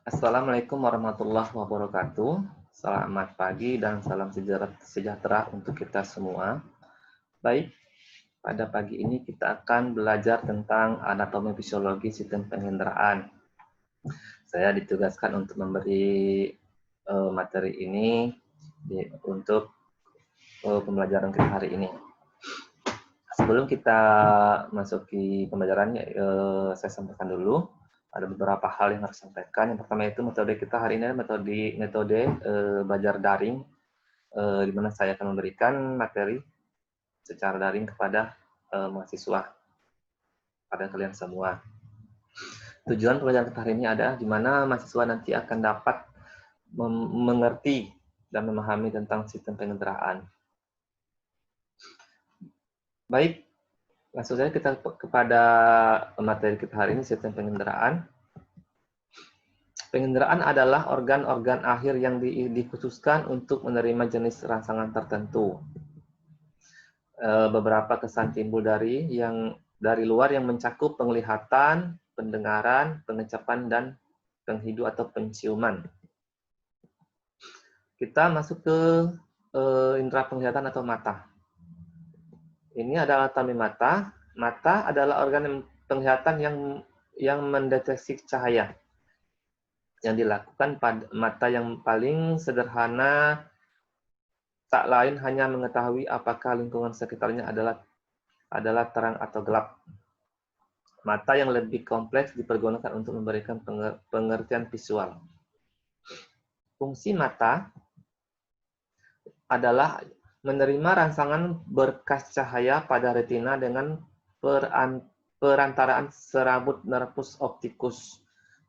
Assalamualaikum warahmatullahi wabarakatuh. Selamat pagi dan salam sejahtera untuk kita semua. Baik, pada pagi ini kita akan belajar tentang anatomi fisiologi sistem pengendaraan. Saya ditugaskan untuk memberi materi ini untuk pembelajaran kita hari ini. Sebelum kita masuki pembelajarannya, saya sampaikan dulu. Ada beberapa hal yang harus sampaikan. Yang pertama itu metode kita hari ini metode belajar daring, di mana saya akan memberikan materi secara daring kepada mahasiswa, pada kalian semua. Tujuan pembelajaran kita hari ini adalah di mana mahasiswa nanti akan dapat mengerti dan memahami tentang sistem pengendaraan. Baik, langsung saja kita kepada materi kita hari ini, sistem pengendaraan. Pengendaraan adalah organ-organ akhir yang dikhususkan untuk menerima jenis rangsangan tertentu. Beberapa kesan timbul dari luar yang mencakup penglihatan, pendengaran, pengecapan, dan penghidu atau penciuman. Kita masuk ke indera penglihatan atau mata. Ini adalah anatomi mata. Mata adalah organ penglihatan yang mendeteksi cahaya. Yang dilakukan pada mata yang paling sederhana tak lain hanya mengetahui apakah lingkungan sekitarnya adalah terang atau gelap. Mata yang lebih kompleks dipergunakan untuk memberikan pengertian visual. Fungsi mata adalah menerima rangsangan berkas cahaya pada retina dengan perantaraan serabut nervus opticus.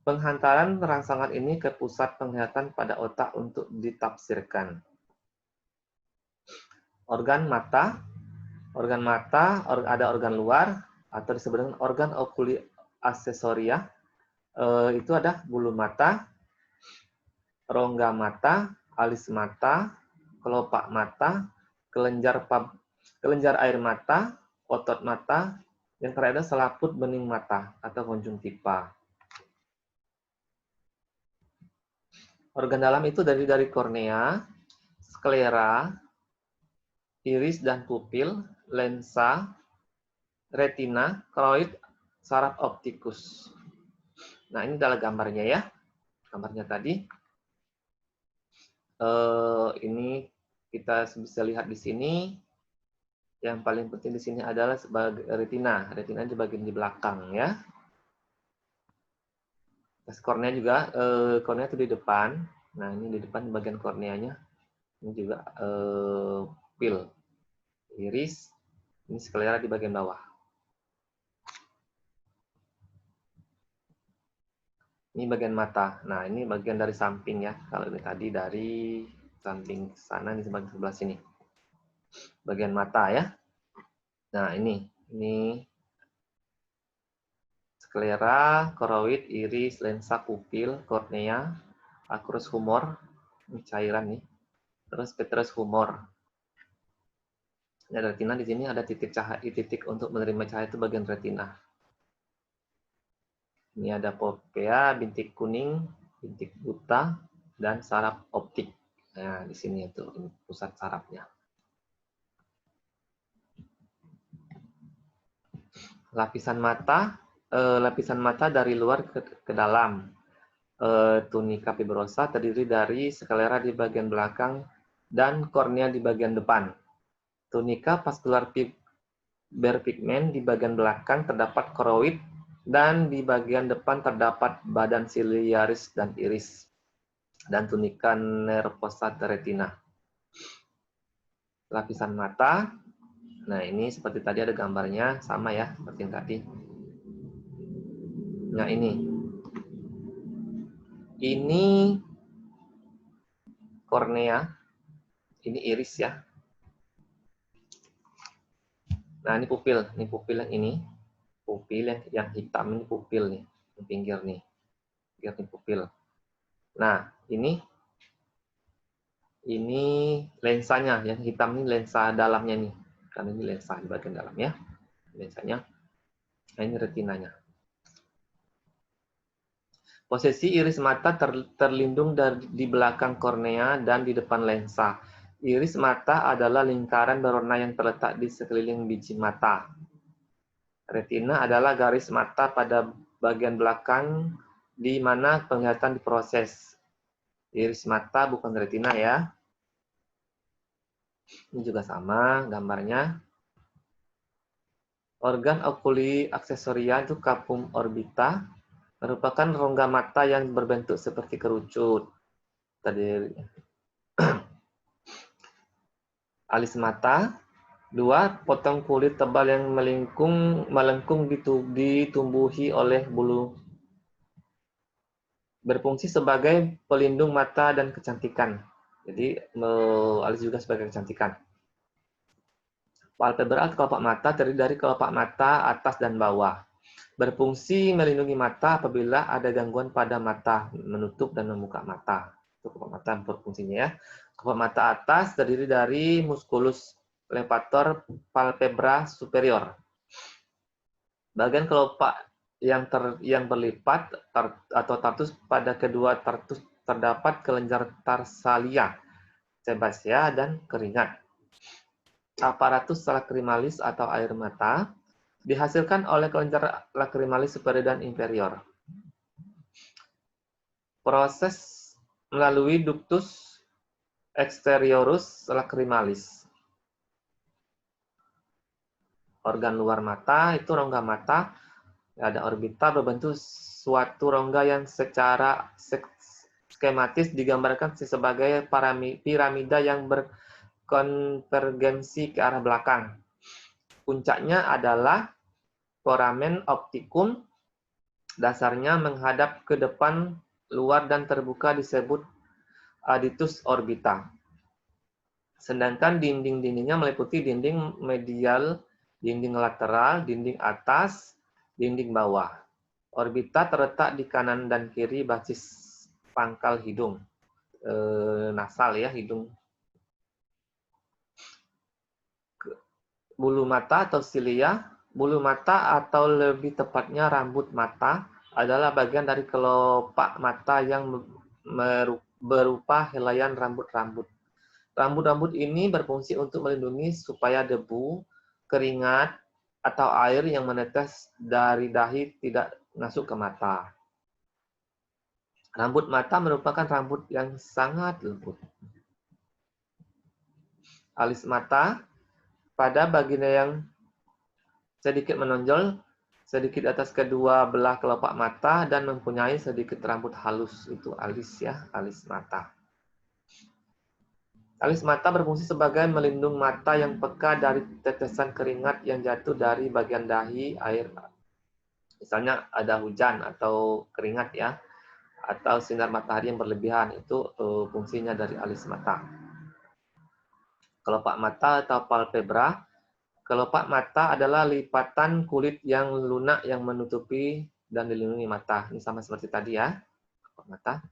Penghantaran rangsangan ini ke pusat penglihatan pada otak untuk ditafsirkan. Organ mata ada organ luar atau disebut dengan organ okuli aksesoria. Itu ada bulu mata, rongga mata, alis mata, kelopak mata, kelenjar air mata, otot mata, yang terakhir selaput bening mata atau konjungtiva. Organ dalam itu dari kornea, sklera, iris dan pupil, lensa, retina, koroid, saraf optikus. Nah, ini adalah gambarnya ya. Gambarnya tadi. Ini kita bisa lihat di sini. Yang paling penting di sini adalah sebagai retina. Retina di bagian di belakang ya. Terus kornea juga, kornea itu di depan. Nah, ini di depan bagian korneanya. Ini juga pupil, iris, ini sklera di bagian bawah. Ini bagian mata. Nah, ini bagian dari samping ya. Kalau ini tadi dari samping sana, di sebelah sini. Bagian mata ya. Nah, ini sklera, koroid, iris, lensa, pupil, kornea, aqueous humor, ini cairan nih. Terus petrous humor. Ini ada retina, di sini ada titik cahaya, titik untuk menerima cahaya itu bagian retina. Ini ada fovea, bintik kuning, bintik buta, dan saraf optik. Nah, di sini itu pusat sarafnya. Lapisan mata dari luar ke dalam. Tunika fibrosa terdiri dari sklera di bagian belakang dan kornea di bagian depan. Tunika vascular berpigmen di bagian belakang terdapat koroid dan di bagian depan terdapat badan siliaris dan iris dan tunika nervosa retina. Lapisan mata. Nah, ini seperti tadi ada gambarnya, sama ya seperti yang tadi. Nah, ini kornea, ini iris ya. Nah, ini pupil yang ini. Pupil yang hitam ini pupil nih, yang pinggir nih. Pinggir nih pupil. Nah, ini lensanya, yang hitam ini lensa dalamnya nih. Karena ini lensa di bagian dalam ya. Lensanya. Nah, ini retinanya. Posisi iris mata terlindung di belakang kornea dan di depan lensa. Iris mata adalah lingkaran berwarna yang terletak di sekeliling biji mata. Retina adalah garis mata pada bagian belakang di mana penglihatan diproses. Iris mata bukan retina ya. Ini juga sama gambarnya. Organ okuli aksesoria itu capum orbita merupakan rongga mata yang berbentuk seperti kerucut. Tadi alis mata, 2. Potong kulit tebal yang melengkung ditumbuhi oleh bulu. Berfungsi sebagai pelindung mata dan kecantikan. Jadi alis juga sebagai kecantikan. Palpebra atau kelopak mata terdiri dari kelopak mata atas dan bawah. Berfungsi melindungi mata apabila ada gangguan pada mata, menutup dan membuka mata. Itu kelopak mata berfungsinya ya. Kelopak mata atas terdiri dari musculus levator palpebra superior. Bagian kelopak yang berlipat atau tartus pada kedua tartus terdapat kelenjar tarsalia, sebasia, dan keringat. Aparatus lacrimalis atau air mata dihasilkan oleh kelenjar lacrimalis superior dan inferior. Proses melalui ductus exteriorus lacrimalis. Organ luar mata itu rongga mata, ada orbita berbentuk suatu rongga yang secara skematis digambarkan sebagai piramida yang berkonvergensi ke arah belakang. Puncaknya adalah foramen opticum, dasarnya menghadap ke depan luar dan terbuka disebut adductus orbita. Sedangkan dinding-dindingnya meliputi dinding medial, dinding lateral, dinding atas, dinding bawah. Orbita terletak di kanan dan kiri basis pangkal hidung. Nasal ya, hidung. Bulu mata atau cilia. Bulu mata atau lebih tepatnya rambut mata adalah bagian dari kelopak mata yang berupa helaian rambut-rambut. Rambut-rambut ini berfungsi untuk melindungi supaya debu, keringat, atau air yang menetes dari dahi tidak masuk ke mata. Rambut mata merupakan rambut yang sangat lembut. Alis mata pada bagian yang sedikit menonjol, sedikit atas kedua belah kelopak mata, dan mempunyai sedikit rambut halus. Itu alis ya, alis mata. Alis mata berfungsi sebagai melindung mata yang peka dari tetesan keringat yang jatuh dari bagian dahi air. Misalnya ada hujan atau keringat ya, atau sinar matahari yang berlebihan, itu fungsinya dari alis mata. Kelopak mata atau palpebra. Kelopak mata adalah lipatan kulit yang lunak yang menutupi dan dilindungi mata. Ini sama seperti tadi ya, kelopak mata.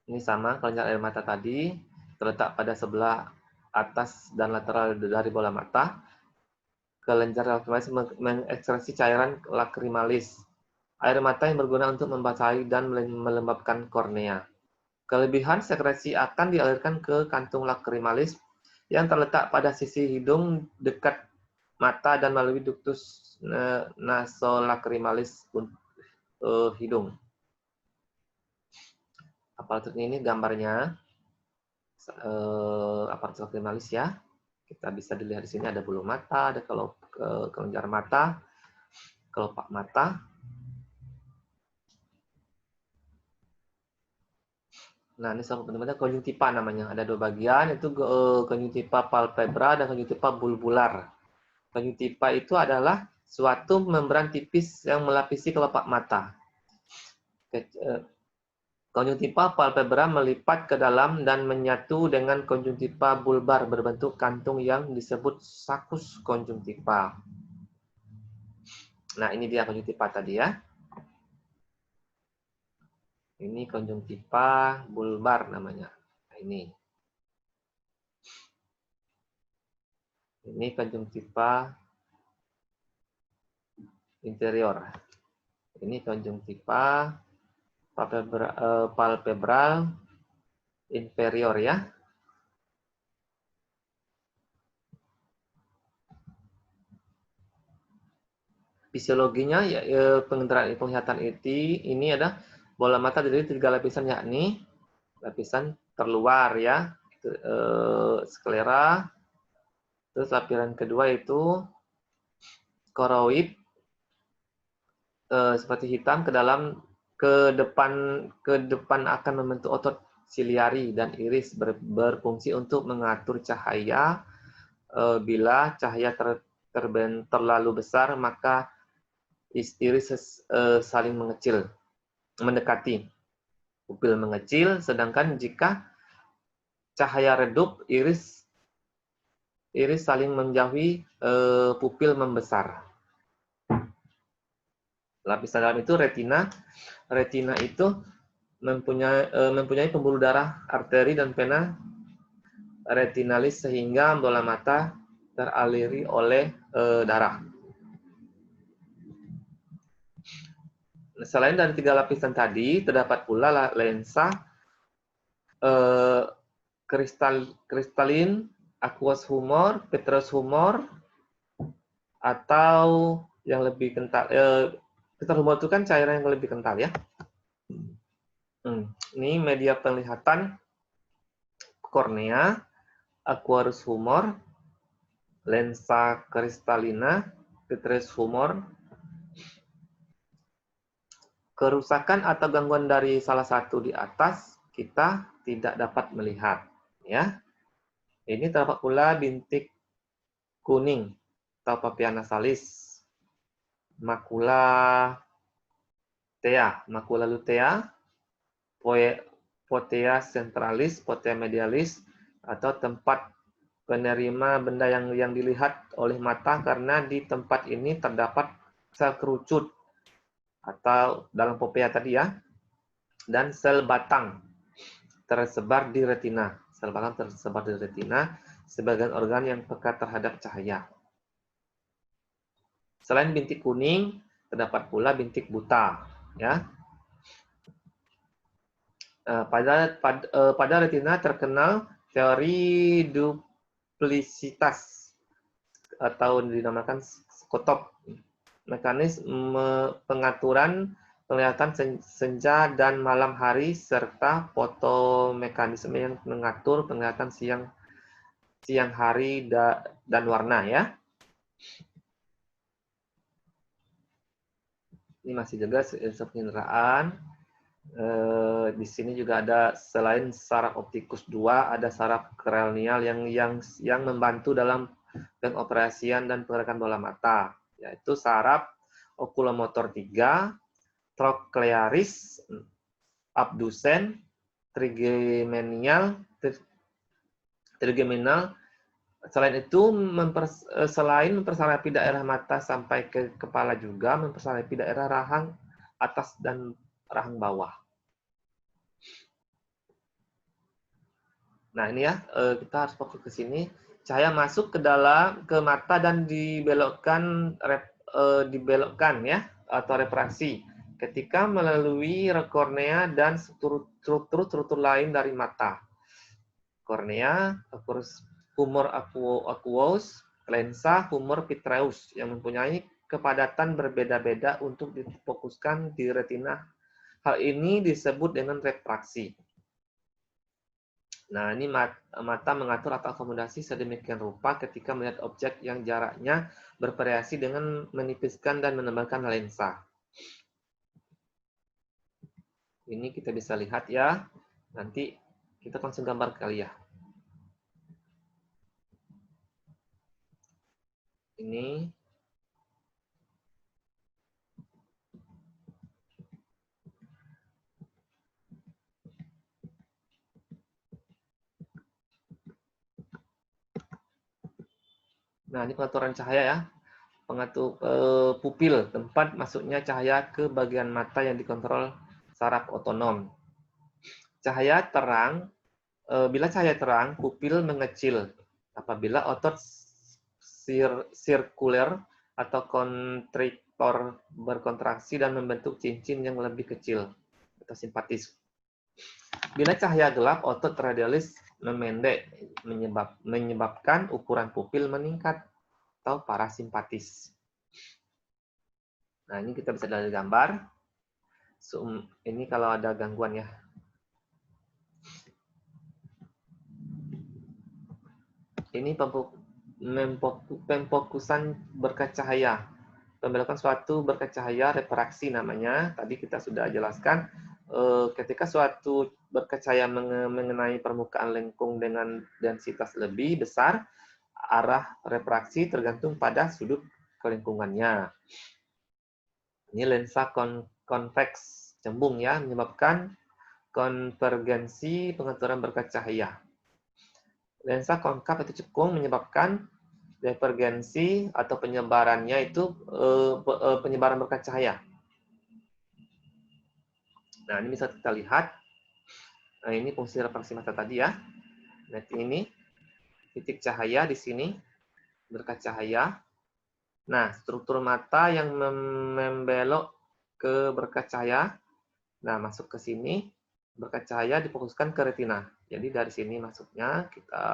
Ini sama kelenjar air mata tadi, terletak pada sebelah atas dan lateral dari bola mata. Kelenjar lacrimalis mengekstresi cairan lacrimalis, air mata yang berguna untuk membasahi dan melembabkan kornea. Kelebihan sekresi akan dialirkan ke kantung lacrimalis yang terletak pada sisi hidung dekat mata dan melalui ductus nasolacrimalis hidung. Aparatur ini gambarnya aparatur lacrimalis ya. Kita bisa dilihat di sini ada bulu mata, ada kelenjar mata, kelopak mata. Nah, ini sama teman-teman konjungtiva namanya. Ada dua bagian, itu konjungtiva palpebra dan konjungtiva bulbular. Konjungtiva itu adalah suatu membran tipis yang melapisi kelopak mata. Konjungtiva palpebra melipat ke dalam dan menyatu dengan konjungtiva bulbar berbentuk kantung yang disebut sakus konjungtiva. Nah, ini dia konjungtiva tadi ya. Ini konjungtiva bulbar namanya. Nah, ini konjungtiva interior. Ini konjungtiva, palpebral inferior ya. Fisiologinya ya, penglihatan ini ada bola mata dari 3 lapisan, yakni lapisan terluar ya, sklera. Terus lapisan kedua itu koroid, seperti hitam ke depan akan membentuk otot siliari dan iris berfungsi untuk mengatur cahaya. Bila cahaya terlalu besar, maka iris saling mendekati, pupil mengecil. Sedangkan jika cahaya redup, iris saling menjauhi, pupil membesar. Lapisan dalam itu retina. Retina itu mempunyai pembuluh darah, arteri dan vena retinalis, sehingga bola mata teraliri oleh darah. Selain dari 3 lapisan tadi, terdapat pula lensa kristalin, aqueous humor, vitreous humor, atau yang lebih kental. Vitreous humor itu kan cairan yang lebih kental ya. Ini media penglihatan kornea, aqueous humor, lensa kristalina, vitreous humor. Kerusakan atau gangguan dari salah satu di atas kita tidak dapat melihat ya. Ini terdapat pula bintik kuning atau papilla nasalis, makula lutea, potea centralis, potea medialis, atau tempat penerima benda yang dilihat oleh mata, karena di tempat ini terdapat sel kerucut atau dalam popea tadi ya, dan sel batang tersebar di retina. Sel batang tersebar di retina, sebagian organ yang peka terhadap cahaya. Selain bintik kuning, terdapat pula bintik buta ya. Pada retina terkenal teori duplisitas atau dinamakan skotop, mekanisme pengaturan penglihatan senja dan malam hari, serta fotomekanisme yang mengatur penglihatan siang hari dan warna ya. Ini masih juga penginderaan. Di sini juga ada, selain saraf optikus 2, ada saraf kranial yang membantu dalam pengoperasian dan pergerakan bola mata, yaitu saraf okulomotor 3, trochlearis, abdusen, trigeminal. Selain itu, selain mempersarapi daerah mata sampai ke kepala, juga mempersarapi daerah rahang atas dan rahang bawah. Nah ini ya, kita harus fokus ke sini. Cahaya masuk ke mata dan dibelokkan ya, atau refraksi ketika melalui kornea dan struktur lain dari mata. Kornea, humor aqueous, lensa humor vitreous, yang mempunyai kepadatan berbeda-beda untuk difokuskan di retina. Hal ini disebut dengan refraksi. Nah, ini mata mengatur atau akomodasi sedemikian rupa ketika melihat objek yang jaraknya bervariasi dengan menipiskan dan menebalkan lensa. Ini kita bisa lihat ya. Nanti kita langsung gambar kali ya. Ini. Nah, ini pengaturan cahaya ya. Pengatur pupil, tempat masuknya cahaya ke bagian mata yang dikontrol saraf otonom. Cahaya terang, bila cahaya terang, pupil mengecil. Apabila otot sirkuler atau reseptor berkontraksi dan membentuk cincin yang lebih kecil atau simpatis. Bila cahaya gelap, otot radialis memendek, menyebabkan ukuran pupil meningkat atau parasimpatis. Nah, ini kita bisa lihat gambar. Ini kalau ada gangguan ya. Ini pemfokusan berkat cahaya. Pembelokan suatu berkat cahaya, refraksi namanya. Tadi kita sudah jelaskan. Ketika suatu berkat cahaya mengenai permukaan lengkung dengan densitas lebih besar, arah refraksi tergantung pada sudut kelengkungannya. Ini lensa konveks cembung ya, menyebabkan konvergensi pengaturan berkat cahaya. Lensa konkav atau cekung menyebabkan divergensi atau penyebarannya itu penyebaran berkat cahaya. Nah, ini bisa kita lihat. Nah, ini fungsi refraksi mata tadi ya. Nah, ini titik cahaya di sini, berkat cahaya. Nah, struktur mata yang membelok ke berkat cahaya. Nah, masuk ke sini, berkat cahaya difokuskan ke retina. Jadi dari sini masuknya, kita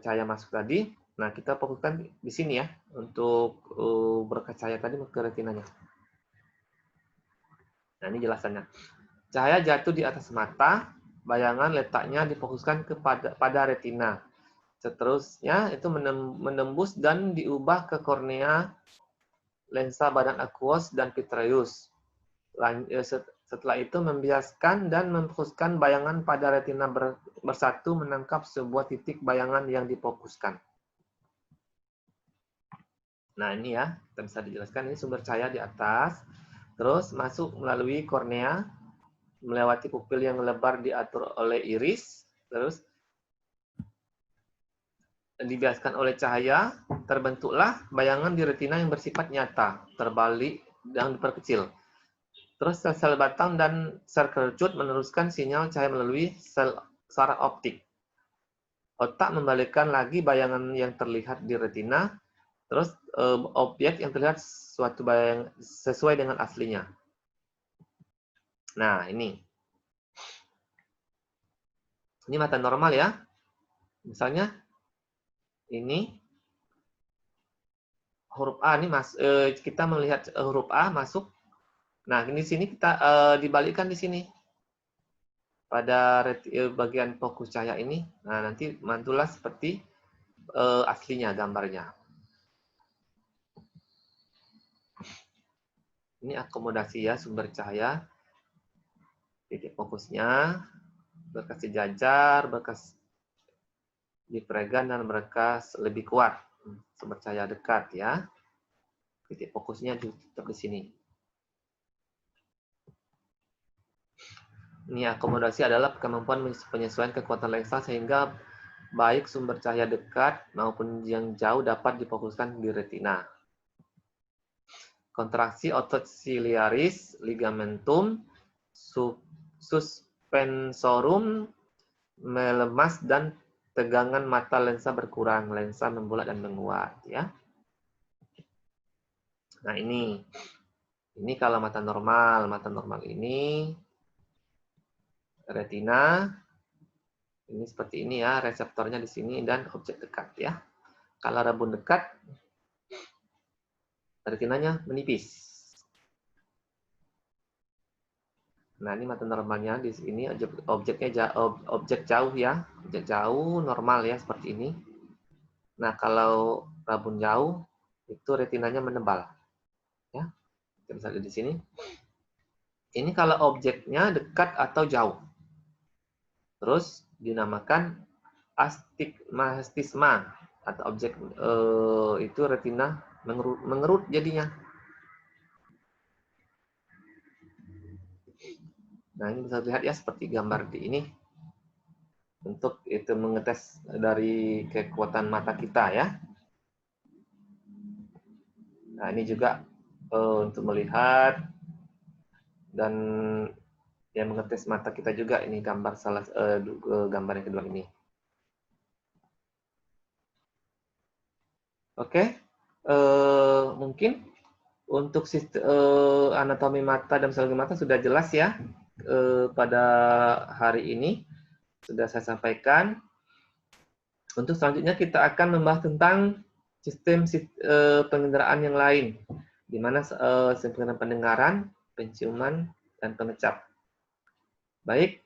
cahaya masuk tadi. Nah, kita fokuskan di sini ya, untuk berkat cahaya tadi ke retinanya. Nah, ini jelasannya. Cahaya jatuh di atas mata, bayangan letaknya difokuskan pada retina. Seterusnya itu menembus dan diubah ke kornea, lensa badan aqueous dan vitreous. Setelah itu membiaskan dan memfokuskan bayangan pada retina bersatu menangkap sebuah titik bayangan yang difokuskan. Nah, ini ya, kita bisa dijelaskan ini sumber cahaya di atas, terus masuk melalui kornea, melewati pupil yang lebar diatur oleh iris, terus dibiaskan oleh cahaya, terbentuklah bayangan di retina yang bersifat nyata, terbalik dan diperkecil. Terus sel-sel batang dan sel kerucut meneruskan sinyal cahaya melalui sel saraf optik. Otak membalikkan lagi bayangan yang terlihat di retina, terus objek yang terlihat suatu bayang sesuai dengan aslinya. Nah, ini mata normal ya. Misalnya ini huruf A, ini kita melihat huruf A masuk. Nah, di sini kita dibalikkan di sini pada bagian fokus cahaya ini. Nah, nanti mantulah seperti aslinya gambarnya. Ini akomodasi ya sumber cahaya, titik fokusnya, berkas sejajar, berkas dipregan dan berkas lebih kuat, sumber cahaya dekat ya. Titik fokusnya tetap di sini. Ini akomodasi adalah kemampuan penyesuaian kekuatan lensa sehingga baik sumber cahaya dekat maupun yang jauh dapat difokuskan di retina. Kontraksi otot ciliaris, ligamentum, suspensorum melemas dan tegangan mata lensa berkurang, lensa membulat dan menguat ya. Nah, ini kalau mata normal ini retina. Ini seperti ini ya, reseptornya di sini dan objek dekat ya. Kalau rabun dekat, retinanya menipis. Nah, ini mata normalnya di sini objek jauh ya, objek jauh normal ya seperti ini. Nah, kalau rabun jauh itu retinanya menebal. Ya. Kita bisa lihat di sini. Ini kalau objeknya dekat atau jauh. Terus dinamakan astigmatisma atau objek itu retina mengerut jadinya. Nah, ini bisa dilihat ya seperti gambar di ini. Untuk itu mengetes dari kekuatan mata kita ya. Nah, ini juga untuk melihat dan yang mengetes mata kita juga. Ini gambar gambar yang kedua ini. Oke. Mungkin untuk anatomi mata dan fisiologi mata sudah jelas ya pada hari ini sudah saya sampaikan. Untuk selanjutnya kita akan membahas tentang sistem pengendaraan yang lain, di mana sistem pendengaran, penciuman, dan pengecap. Baik,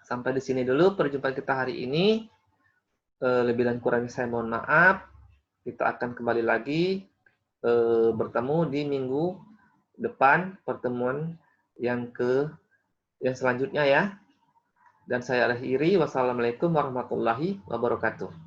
sampai di sini dulu perjumpaan kita hari ini. Lebih dan kurangnya saya mohon maaf. Kita akan kembali lagi bertemu di minggu depan pertemuan yang selanjutnya ya. Dan saya akhiri, wassalamualaikum warahmatullahi wabarakatuh.